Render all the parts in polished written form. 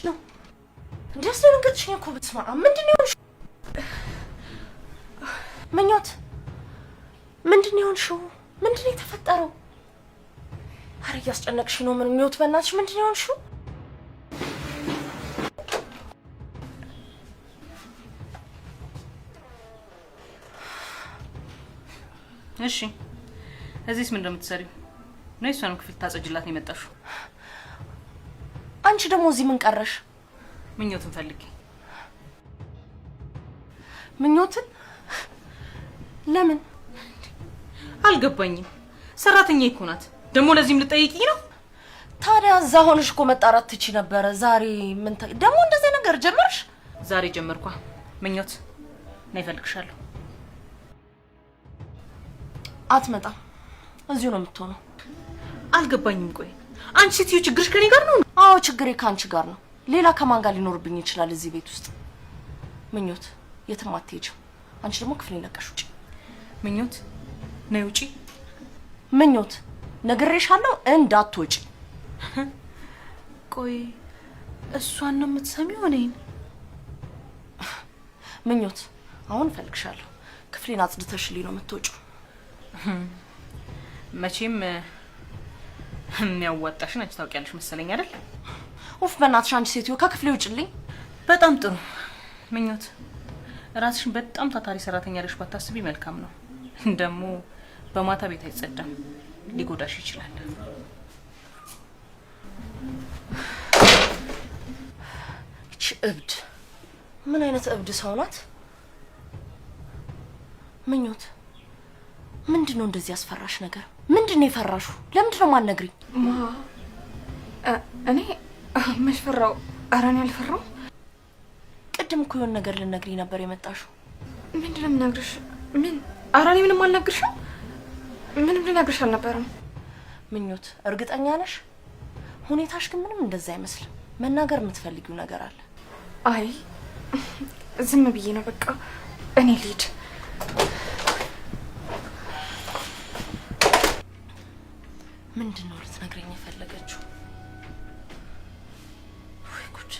ነው እንደስ ደንገጥሽ እኮ ብትስማ ምንድነው ይሆንሽ? ምኞት ምንድነው ይሆንሽው? ምንድነው የተፈጠረው? አረ ያስጨነቅሽ ነው ምኞት በእናትሽ ምንድነው ይሆንሽው? እሺ እዚህስ ምን እንደምትሰሪው ነው? እሷንም ክፍል ታጸጅላት ነው የመጣሽው? አንቺ ደግሞ እዚህ ምን ቀረሽ? ምኞትን ፈልጊ። ምኞትን ለምን? አልገባኝም። ሰራተኛዬ እኮ ናት። ደግሞ ለዚህም ልጠይቂ ነው? ታዲያ እዛ ሆነሽ እኮ መጣራት ትቺ ነበር። ዛሬ ምን ደግሞ እንደዚህ ነገር ጀመርሽ? ዛሬ ጀመርኳ። ምኞት ነይ እፈልግሻለሁ። አትመጣም። እዚሁ ነው የምትሆነው። አልገባኝም። ቆይ አንቺ ሴትዮ ችግርሽ ከኔ ጋር ነው? አዎ ችግሬ ካንቺ ጋር ነው። ሌላ ከማን ጋር ሊኖርብኝ ይችላል እዚህ ቤት ውስጥ? ምኞት የትም አትሄጂም። አንቺ ደግሞ ክፍሌን ለቀሽ ውጪ። ምኞት ነይ ውጪ። ምኞት ነግሬሻለሁ እንዳትወጪ። ቆይ እሷን ነው የምትሰሚው እኔን? ምኞት አሁን እፈልግሻለሁ። ክፍሌን አጽድተሽልኝ ነው የምትወጪው። መቼም የሚያዋጣሽን አንቺ ታውቂያለሽ መሰለኝ አይደል? ኡፍ በእናትሽ አንቺ ሴትዮ ከክፍሌ ውጪልኝ። በጣም ጥሩ ምኞት። ራስሽን በጣም ታታሪ ሰራተኛ ነሽ ባታስቢ መልካም ነው። ደግሞ በማታ ቤት አይጸዳም፣ ሊጎዳሽ ይችላል። እቺ እብድ ምን አይነት እብድ ሰው ናት? ምኞት ምንድነው እንደዚህ ያስፈራሽ ነገር? ምንድነው የፈራሹ? ለምንድነው ማንነግሪኝ? እኔ መች ፈራው? ኧረ እኔ አልፈራው። ቅድም እኮ የሆነ ነገር ልነግሪኝ ነበር የመጣሽው። ምንድነው የምነግርሽ? ምን? ኧረ እኔ ምንም አልነግርሽም። ምንም ልነግርሽ አልነበረም። ምኞት እርግጠኛ ነሽ? ሁኔታሽ ግን ምንም እንደዛ አይመስልም። መናገር የምትፈልጊው ነገር አለ? አይ ዝም ብዬ ነው በቃ። እኔ ልሂድ። ምንድነው ልትነግረኝ የፈለገችው? ወይ ጉድ!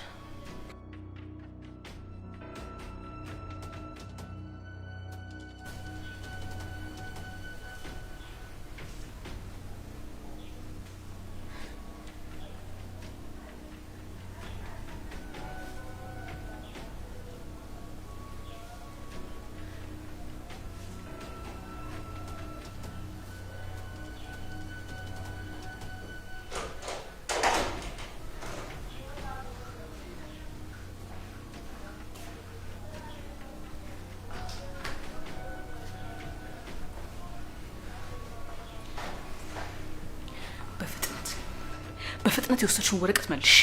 በፍጥነት የወሰድሽውን ወረቀት መልሽ።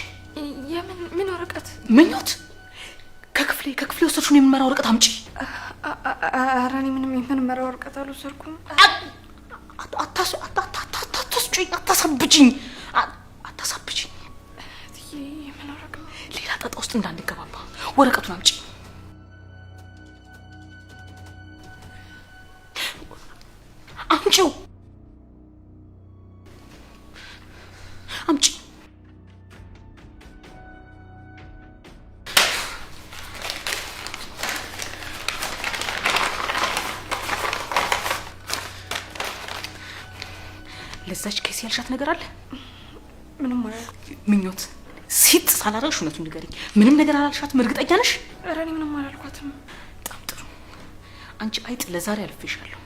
ምን ወረቀት? ምኞት ከክፍሌ የወሰድሽውን የምንመራ ወረቀት አምጪ። ኧረ እኔ ምንም የምንመራ ወረቀት አልወሰድኩም። አታሳብጂኝ። የምን ወረቀት? ሌላ ጣጣ ውስጥ እንዳንገባባ ወረቀቱን አምጪ። አምጪው። አምጪ። ለዛች ኬስ ያልሻት ነገር አለ? ምንም ማለት ምኞት ሲጥ ሳላረግሽ እውነቱን ንገሪኝ። ምንም ነገር አላልሻትም? እርግጠኛ ነሽ? ኧረ እኔ ምንም አላልኳትም። በጣም ጥሩ። አንቺ አይጥ ለዛሬ አልፌሻለሁ።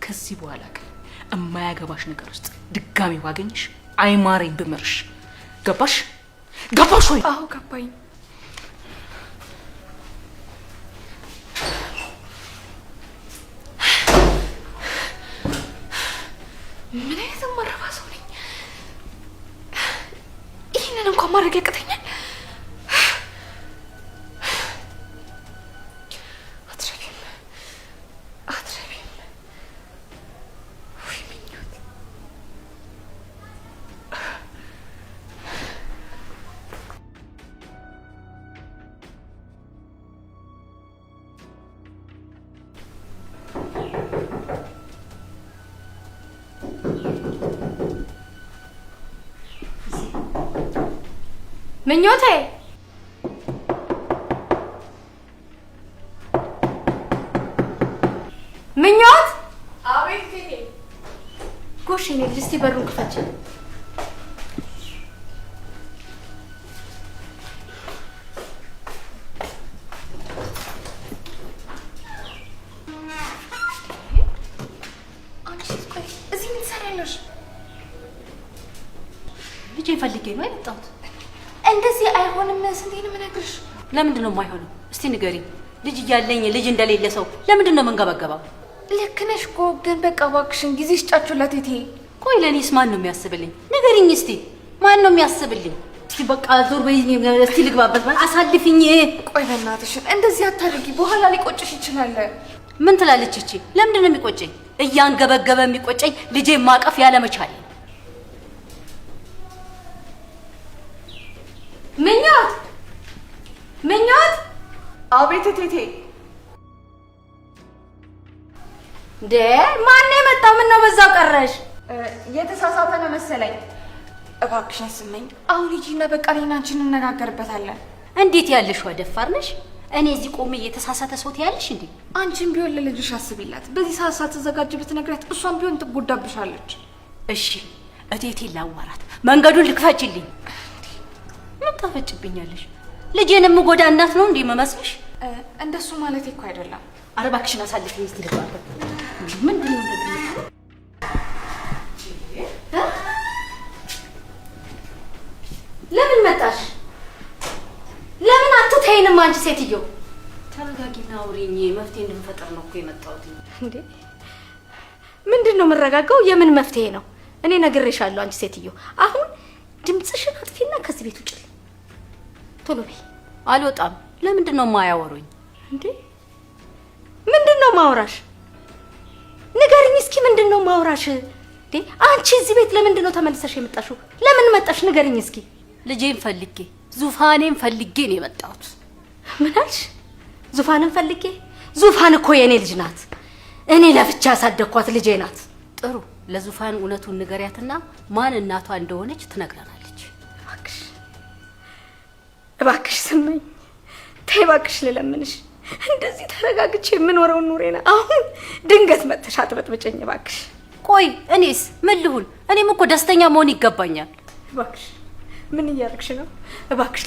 ከዚህ በኋላ ግን የማያገባሽ ነገር ውስጥ ድጋሚ ባገኝሽ አይማረኝ ብመርሽ። ገባሽ? ገባሽ ወይ? አዎ ገባኝ። ምን አይነት ማረባ ሰው ነኝ? ይህንን እንኳን ማድረግ ያቅተኛል? ምኞቴ እሺ እኔ ልጅ እስቲ በሩን ክፈች። እዚህ ምን ትሰሪያለሽ? ልጄን ፈልጌ ነው የመጣሁት። እንደዚህ አይሆንም። ስንቴ ነው የምነግርሽ? ለምንድን ነው የማይሆነው? እስቲ ንገሪኝ። ልጅ እያለኝ ልጅ እንደሌለ ሰው ለምንድን ነው የምንገበገበው? ልክ ነሽ እኮ ግን በቃ እባክሽን ጊዜ ስጫችሁ ለቴቴ። ቆይ ለእኔስ ማን ነው የሚያስብልኝ? ንገሪኝ እስቲ ማን ነው የሚያስብልኝ? እስቲ በቃ ዞር በይ። እስቲ ልግባበት። አሳልፊኝ። ቆይ በእናትሽን እንደዚህ አታድርጊ፣ በኋላ ሊቆጭሽ ይችላል። ምን ትላለች እቺ? ለምንድን ነው የሚቆጨኝ? እያንገበገበ የሚቆጨኝ ልጄ ማቀፍ ያለመቻል። ምኞት አቤት ቴቴ። ማን ነው የመጣው? ምን ነው በዛው ቀረሽ? የተሳሳተ ነው መሰለኝ። እባክሽን ስመኝ አሁን ሂጂና በቃ እኔና አንቺ እንነጋገርበታለን። እንዴት ያለሽ ደፋር ነሽ? እኔ እዚህ ቆሜ የተሳሳተ ሰው ትያለሽ እንዴ? አንቺም ቢሆን ለልጅሽ አስቢላት። በዚህ ሰዓት ሳትዘጋጅ ብትነግሪያት እሷም ቢሆን ትጎዳብሻለች። እሺ እቴቴ ላዋራት፣ መንገዱን ልክፈችልኝ። ምን ታፈጭብኛለሽ? ልጄን የምጎዳ እናት ነው እንዴ መመስልሽ? እንደሱ ማለት እኮ አይደለም። ኧረ እባክሽን አሳልፊኝ እስቲ ልግባበት። ምንድን ነው እንደዚህ? ለምን መጣሽ? ለምን አትተይንም? አንቺ ሴትዮ ተረጋጊና አውሪኝ። መፍትሄ እንድንፈጥር ነው እኮ የመጣሁት። እንዴ ምንድን ነው የምረጋጋው? የምን መፍትሄ ነው? እኔ ነግሬሻለሁ። አንቺ ሴትዮ አሁን ድምፅሽን አጥፊና ከዚህ ቤት ውጭ። ቶሎ በይ። አልወጣም። ለምንድን ነው የማያወሩኝ? እንዴ ምንድን ነው ማውራሽ? ንገሪኝ እስኪ ምንድን ነው ማውራሽ? እንዴ አንቺ እዚህ ቤት ለምንድን ነው ተመልሰሽ የመጣሽው? ለምን መጣሽ? ንገሪኝ እስኪ። ልጄን ፈልጌ ዙፋኔን ፈልጌ ነው የመጣሁት። ምን አልሽ? ዙፋንን ፈልጌ? ዙፋን እኮ የኔ ልጅ ናት። እኔ ለፍቻ ያሳደግኳት ልጄ ናት። ጥሩ፣ ለዙፋን እውነቱን ንገሪያትና ማን እናቷ እንደሆነች ትነግረናለች። እባክሽ እባክሽ ስመኝ፣ ተይ እባክሽ ልለምንሽ። እንደዚህ ተረጋግቼ የምኖረውን ኑሬና አሁን ድንገት መጥተሽ አትበጥብጨኝ እባክሽ። ቆይ እኔስ ምን ልሁን? እኔም እኮ ደስተኛ መሆን ይገባኛል። እባክሽ ምን እያደረግሽ ነው? እባክሽ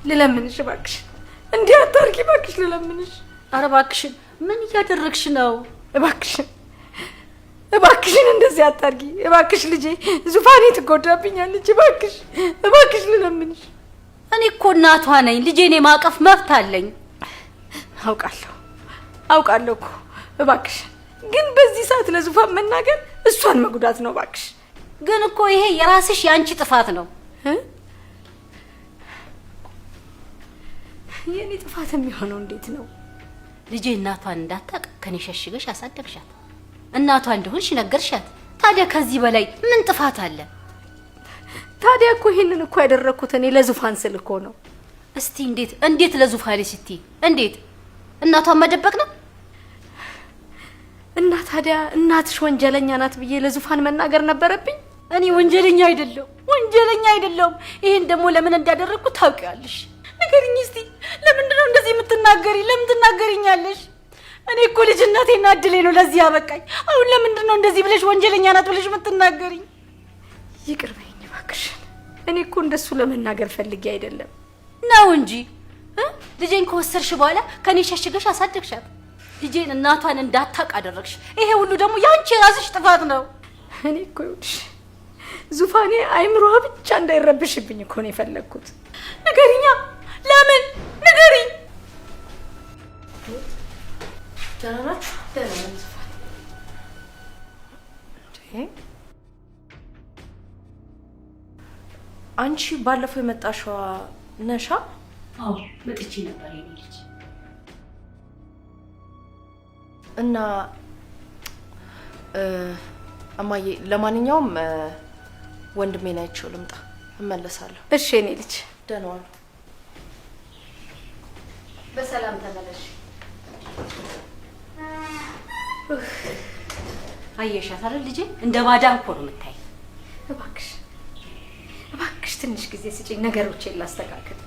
ልለምንሽ እባክሽ እንዲህ አታርጊ እባክሽ ልለምንሽ። ኧረ እባክሽን ምን እያደረግሽ ነው? እባክሽን እንደዚህ አታርጊ እባክሽ። ልጄ ዙፋኔ ትጎዳብኛለች። እባክሽ ልለምንሽ። እኔ እኮ እናቷ ነኝ። ልጄን የማቀፍ መብት አለኝ። አውቃለሁ እኮ እባክሽ። ግን በዚህ ሰዓት ለዙፋን መናገር እሷን መጉዳት ነው እባክሽ። ግን እኮ ይሄ የራስሽ የአንቺ ጥፋት ነው። የኔ ጥፋት የሚሆነው እንዴት ነው? ልጄ እናቷን እንዳታውቅ ከኔ ሸሽገሽ አሳደግሻት። እናቷ እንደሆንሽ ነገርሻት። ታዲያ ከዚህ በላይ ምን ጥፋት አለ? ታዲያ እኮ ይሄንን እኮ ያደረኩት እኔ ለዙፋን ስል እኮ ነው። እስቲ እንዴት ለዙፋን ስትይ እንዴት እናቷን መደበቅ ነው? እና ታዲያ እናትሽ ወንጀለኛ ናት ብዬ ለዙፋን መናገር ነበረብኝ? እኔ ወንጀለኛ አይደለሁም። ይሄን ደግሞ ለምን እንዳደረግኩት ታውቂያለሽ? ንገሪኝ እስቲ። ለምንድን ነው እንደዚህ የምትናገሪ? ለምን ትናገሪኛለሽ? እኔ እኮ ልጅነቴና እድሌ ነው ለዚህ ያበቃኝ። አሁን ለምንድን ነው እንደዚህ ብለሽ ወንጀለኛ ናት ብለሽ የምትናገሪኝ? ይቅር በይኝ እባክሽን። እኔ እኮ እንደሱ ለመናገር ፈልጌ አይደለም ነው እንጂ ልጄን ከወሰድሽ በኋላ ከኔ ሸሽገሽ አሳደግሻት። ልጄን እናቷን እንዳታውቅ አደረግሽ። ይሄ ሁሉ ደግሞ ያንቺ የራስሽ ጥፋት ነው። እኔ እኮ ይኸውልሽ ዙፋኔ አይምሮዋ ብቻ እንዳይረብሽብኝ እኮ ነው የፈለግኩት። ንገሪኛ፣ ለምን ንገሪኝ። ደህና ናችሁ? ደህና ነን ዙፋን። አንቺ ባለፈው የመጣሽዋ ነሻ? አዎ መጥቼ ነበር የኔ ልጅ። እና እማዬ ለማንኛውም ወንድሜን አይቼው ልምጣ፣ እመለሳለሁ። እሺ የኔ ልጅ ደህና ዋሉ። በሰላም ተመለሽ። አየሻት አይደል ልጄ? እንደ ባዳ እኮ ነው የምታይ። እባክሽ ትንሽ ጊዜ ስጪኝ፣ ነገሮቼን ላስተካክል።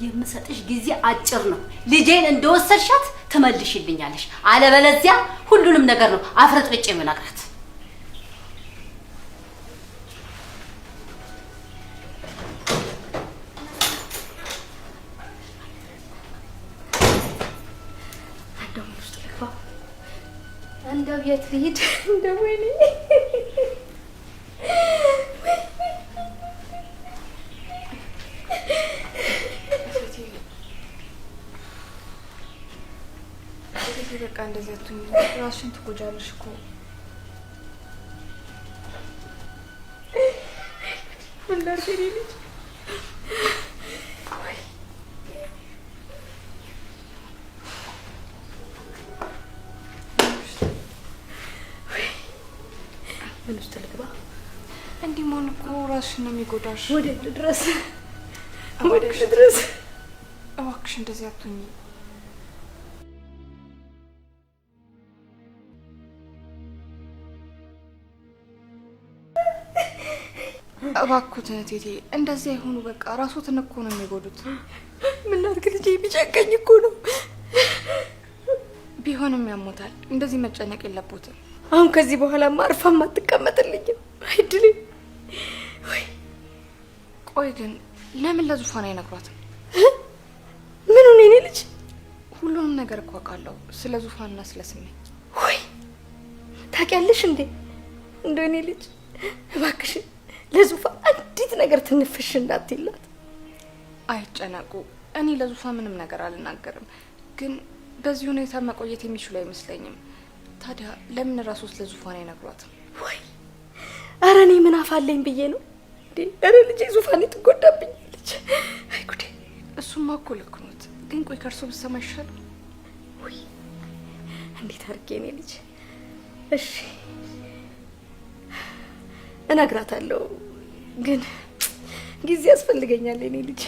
የምሰጥሽ ጊዜ አጭር ነው። ልጄን እንደወሰድሻት ትመልሽልኛለሽ፣ አለበለዚያ ሁሉንም ነገር ነው አፍረጥርጬ የምነግራት። እንደው የት ልሂድ? እንደው ወይኔ በቃ እንደዚህ አትሁኝ። ራስሽን ትጎጃለሽ እኮ። ምን ላድርግ የኔ ልጅ? ምን ውስጥ ልግባ? እንዲህ መሆን እኮ ራስሽን ነው የሚጎዳሽ። ወዴት ልድረስ? ወዴት ልድረስ? እባክሽ እንደዚህ አትሁኝ። እባክዎትን እቴቴ እንደዚህ አይሆኑ። በቃ ራስዎትን እኮ ነው የሚጎዱት። ምን ላድርግ ልጄ? ቢጨቀኝ እኮ ነው። ቢሆንም ያሞታል። እንደዚህ መጨነቅ የለቦትም። አሁን ከዚህ በኋላ ማርፋም አትቀመጥልኝም። አይድል ወይ? ቆይ ግን ለምን ለዙፋን አይነግሯትም? ምን ሆነ የኔ ልጅ? ሁሉንም ነገር እኮ አውቃለሁ ስለ ዙፋንና ስለ ስሜኝ። ወይ ታውቂያለሽ እንዴ? እንደው የኔ ልጅ እባክሽ ለዙፋን አንዲት ነገር ትንፍሽ እንዳትይላት። አይጨነቁ። እኔ ለዙፋን ምንም ነገር አልናገርም፣ ግን በዚህ ሁኔታ መቆየት የሚችሉ አይመስለኝም። ታዲያ ለምን ራስዎት ለዙፋን አይነግሯትም? ወይ አረ እኔ ምን አፋለኝ ብዬ ነው እንዴ? አረ ልጄ ዙፋን ትጎዳብኛለች። አይ ጉዴ! እሱማ እኮ ልክ ኖት፣ ግን ቆይ ከእርሶ ብትሰማ ይሻላል። ወይ እንዴት አድርጌ እኔ ልጅ? እሺ እነግራታለሁ፣ ግን ጊዜ ያስፈልገኛል የኔ ልጅ።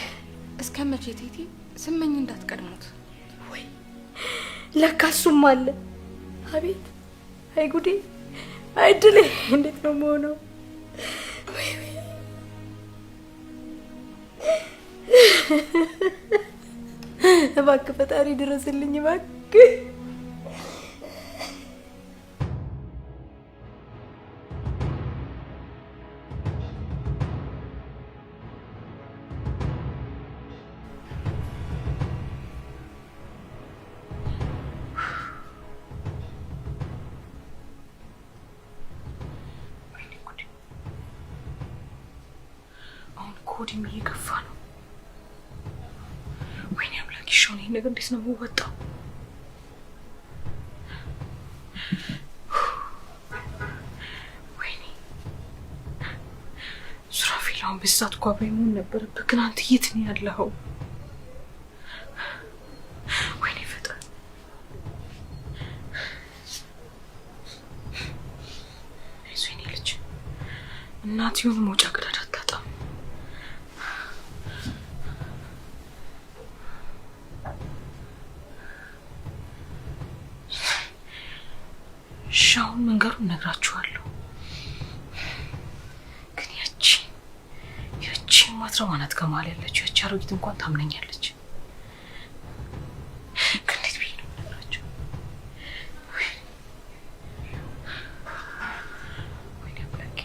እስከ መቼ ቴቴ? ስመኝ እንዳትቀድሙት። ወይ ለካ እሱም አለ። አቤት! አይ ጉዴ! አይ ድሌ! እንዴት ነው የምሆነው? ወይ ወይ እባክህ ፈጣሪ ድረስልኝ እባክህ። ኮዲም እየገፋ ነው። ወይኔ አምላክ ይሻው ነው ነገር እንዴት ነው የምወጣው? ወይኔ ሱራፊላውን በዛት ጓባ ምን ነበረብህ? ግን አንተ የት ነው ያለኸው? ወይኔ ፈጣሪ እኔ ልጅ እናትየውን መውጫ ቀዳዳ አታጣም። ሻውን መንገሩን ነግራችኋለሁ፣ ግን ያቺ ማትረዋናት ከመሀል ያለችው ያቺ አሮጊት እንኳን ታምነኛለች። ግን እንዴት ብዬ ነው የምነግራቸው? ወይኔ አምላኬ!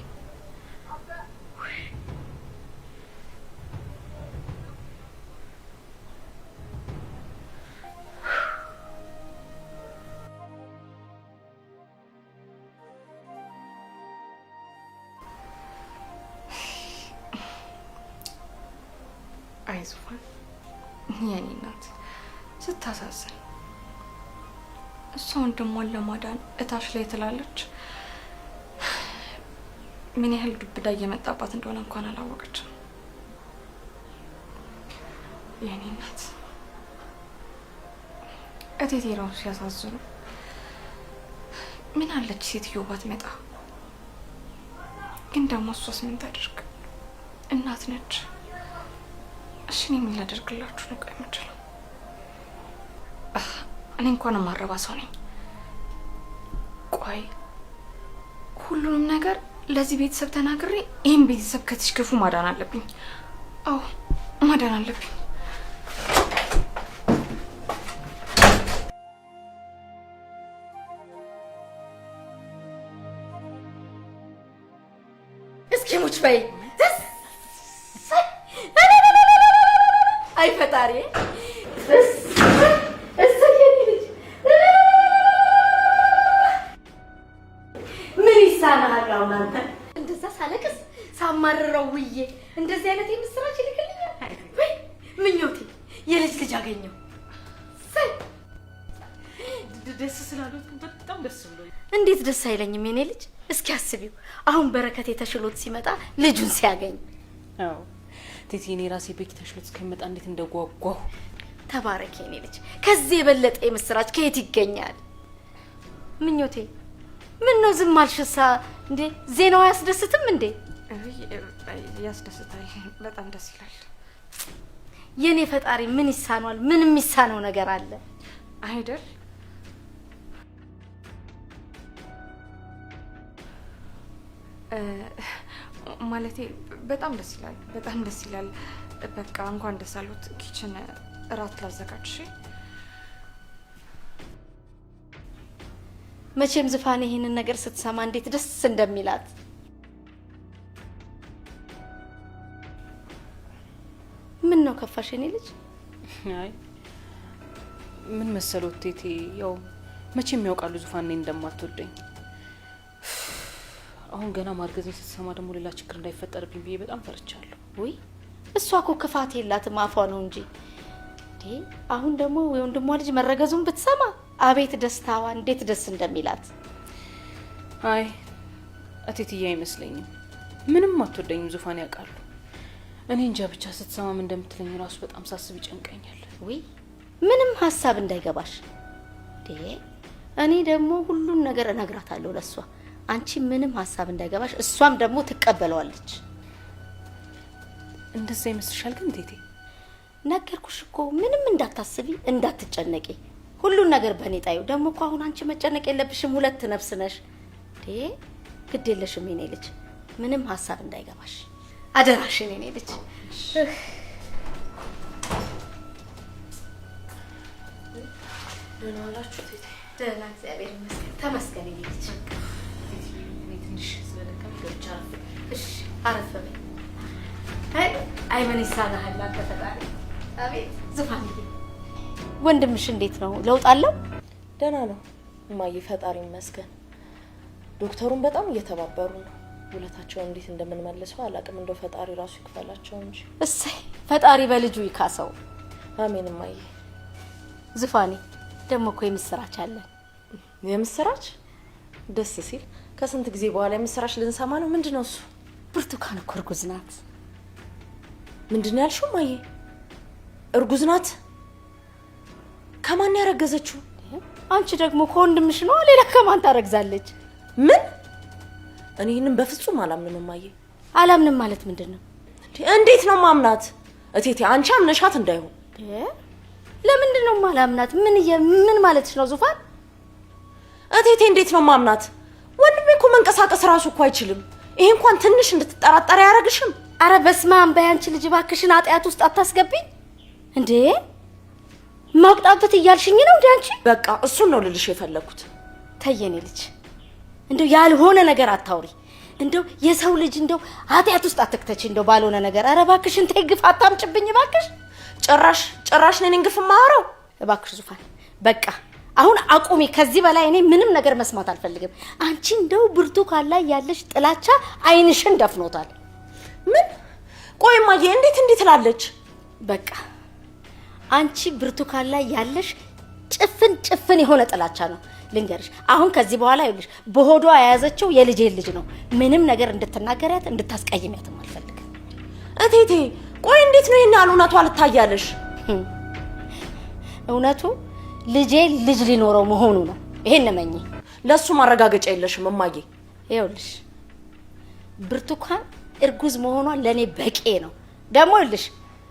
አይ ዙፋን የኔ እናት ስታሳዝን። እሷ ወንድሟን ለማዳን እታች ላይ ትላለች። ምን ያህል ዱብዳ እየመጣባት እንደሆነ እንኳን አላወቀችም። የኔ እናት እቴቴ ራሱ ሲያሳዝኑ። ምን አለች ሴትዮ ባትመጣ። ግን ደግሞ እሷስ ምን ታደርግ? እናት ነች። እሺ እኔ ምን ላደርግላችሁ ነው? ቆይ የምችለው እኔ እንኳን የማረባ ሰው ነኝ። ቆይ ሁሉንም ነገር ለዚህ ቤተሰብ ተናግሬ ይህን ቤተሰብ ከዚህ ክፉ ማዳን አለብኝ። አዎ ማዳን አለብኝ። እስኪ ሙች በይ። አይ ፈጣሪ ይሳናሃል አሁን አንተ እንደዛ ሳለቅስ ሳማርረው ውዬ እንደዚህ አይነት የምስራች ይልክልኛል ወይ ምኞቴ የልጅ ልጅ አገኘው ሳይ ደስ ስላሉት በጣም ደስ ብሎኝ እንዴት ደስ አይለኝም የኔ ልጅ እስኪ አስቢው አሁን በረከት የተሽሎት ሲመጣ ልጁን ሲያገኝ አዎ ቴቴ እኔ ራሴ ቤት ተሽሎት እስከሚመጣ እንዴት እንደጓጓሁ ተባረክ የኔ ልጅ ከዚህ የበለጠ የምስራች ከየት ይገኛል ምኞቴ ምን ነው ዝም አልሽሳ እንዴ ዜናው ያስደስትም እንዴ ያስደስታል በጣም ደስ ይላል የኔ ፈጣሪ ምን ይሳናል ምን የሚሳነው ነገር አለ አይደል ማለቴ በጣም ደስ ይላል በቃ እንኳን ደስ አሉት ኪችን እራት ላዘጋጅ መቼም ዝፋኔ ይሄንን ነገር ስትሰማ እንዴት ደስ እንደሚላት ምን ነው ከፋሽ የኔ ልጅ አይ ምን መሰሎት ቴቴ ያው መቼም ያውቃሉ ዙፋኔ እንደማትወደኝ አሁን ገና ማርገዝን ስትሰማ ደግሞ ሌላ ችግር እንዳይፈጠርብኝ ብዬ በጣም ፈርቻለሁ ወይ እሷ እኮ ክፋት የላትም አፏ ነው እንጂ አሁን ደግሞ ወንድሟ ልጅ መረገዙን ብትሰማ አቤት ደስታዋ እንዴት ደስ እንደሚላት አይ እቴትዬ አይመስለኝም ምንም አትወደኝም ዙፋኔ ያውቃሉ እኔ እንጃ ብቻ ስትሰማ ምን እንደምትለኝ ራሱ በጣም ሳስብ ይጨንቀኛል ወይ ምንም ሐሳብ እንዳይገባሽ እኔ ደግሞ ሁሉን ነገር እነግራታለሁ ለሷ አንቺ ምንም ሐሳብ እንዳይገባሽ እሷም ደግሞ ትቀበለዋለች እንደዛ ይመስልሻል ግን ቴቴ ነገርኩሽ እኮ ምንም እንዳታስቢ እንዳትጨነቂ ሁሉን ነገር በኔ ጣዩ ደግሞ እኮ አሁን አንቺ መጨነቅ የለብሽም ሁለት ነፍስ ነሽ ግድ የለሽም የኔ ልጅ ምንም ሐሳብ እንዳይገባሽ አደራሽን የኔ ልጅ ደህና ዋላችሁ ቴቴ ደህና እግዚአብሔር ይመስገን ተመስገን የኔ ልጅ እኔ ትንሽ ስለደከም ገብቻ እሺ አረፍ በይ አይ ምን ይሳናሃል አንተ ፈጣሪ አቤት ዙፋንዬ ወንድምሽ እንዴት ነው ለውጥ አለው ደህና ነው እማዬ ፈጣሪ ይመስገን ዶክተሩን በጣም እየተባበሩ ነው ውለታቸውን እንዴት እንደምንመልሰው አላቅም እንደው ፈጣሪ ራሱ ይክፈላቸው እንጂ እሰይ ፈጣሪ በልጁ ይካሰው አሜን እማዬ ዙፋኔ ደግሞ እኮ የምስራች አለ የምስራች ደስ ሲል ከስንት ጊዜ በኋላ የምስራች ልንሰማ ነው ምንድነው እሱ ብርቱካን እኮ እርጉዝ ናት ምንድነው ያልሽው እማዬ እርጉዝ ናት ከማን ያረገዘችው አንቺ ደግሞ ከወንድምሽ ነው ሌላ ከማን ታረግዛለች ምን እኔ ይሄንን በፍጹም አላምንም እማዬ አላምንም ማለት ምንድነው እንዴት ነው ማምናት እቴቴ አንቺ አምነሻት እንዳይሆን ለምንድነው ማላምናት ምን ማለትሽ ነው ዙፋን እቴቴ እንዴት ነው ማምናት ወንድሜ እኮ መንቀሳቀስ ራሱ እኮ አይችልም ይሄ እንኳን ትንሽ እንድትጠራጠር ያረግሽም አረ በስማም በያንቺ ልጅ ባክሽን አጥያት ውስጥ አታስገቢኝ እንዴ ማቅጣበት እያልሽኝ ነው እንዴ አንቺ በቃ እሱን ነው ልልሽ የፈለኩት ተየኔ ልጅ እንደው ያልሆነ ነገር አታውሪ እንደው የሰው ልጅ እንደው አጥያት ውስጥ አትክተች እንደው ባልሆነ ነገር አረ ባክሽን ተይግፍ አታምጭብኝ ባክሽ ጭራሽ ነኝ ግፍ ማወራው ባክሽ ዙፋን በቃ አሁን አቁሚ ከዚህ በላይ እኔ ምንም ነገር መስማት አልፈልግም አንቺ እንደው ብርቱካን ላይ ያለሽ ጥላቻ አይንሽን ደፍኖታል ምን ቆይ ማዬ እንዴት ትላለች በቃ አንቺ ብርቱካን ላይ ያለሽ ጭፍን የሆነ ጥላቻ ነው ልንገርሽ አሁን ከዚህ በኋላ ይልሽ በሆዷ ያያዘችው የልጄ ልጅ ነው ምንም ነገር እንድትናገሪያት እንድታስቀይሚያትም አልፈልግም እቴቴ ቆይ እንዴት ነው ይሄን እውነቱ አልታያለሽ እውነቱ ልጄ ልጅ ሊኖረው መሆኑ ነው ይሄን ነመኝ ለሱ ማረጋገጫ የለሽም እማዬ ይኸውልሽ ብርቱካን እርጉዝ መሆኗን ለኔ በቂ ነው ደግሞ ይልሽ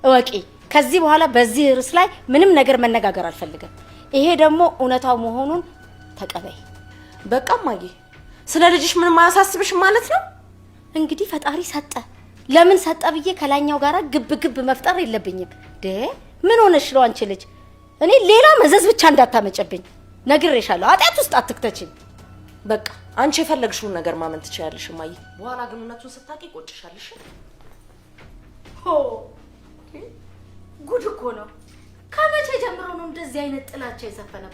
እወቂ ከዚህ በኋላ በዚህ ርዕስ ላይ ምንም ነገር መነጋገር አልፈልግም ይሄ ደግሞ እውነታው መሆኑን ተቀበይ በቃ እማዬ ስለ ልጅሽ ምንም አያሳስብሽም ማለት ነው እንግዲህ ፈጣሪ ሰጠ ለምን ሰጠ ብዬ ከላኛው ጋራ ግብ መፍጠር የለብኝም ምን ሆነሽ ነው አንቺ ልጅ እኔ ሌላ መዘዝ ብቻ እንዳታመጨብኝ ነግሬሻለሁ አጥያት ውስጥ አትክተችኝ በቃ አንቺ የፈለግሽውን ነገር ማመን ትችያለሽ እማዬ በኋላ ግን እውነቱን ስታቂ ቆጭሻለሽ ጉድ እኮ ነው ከመቼ ጀምሮ ነው እንደዚህ አይነት ጥላቻ የሰፈነው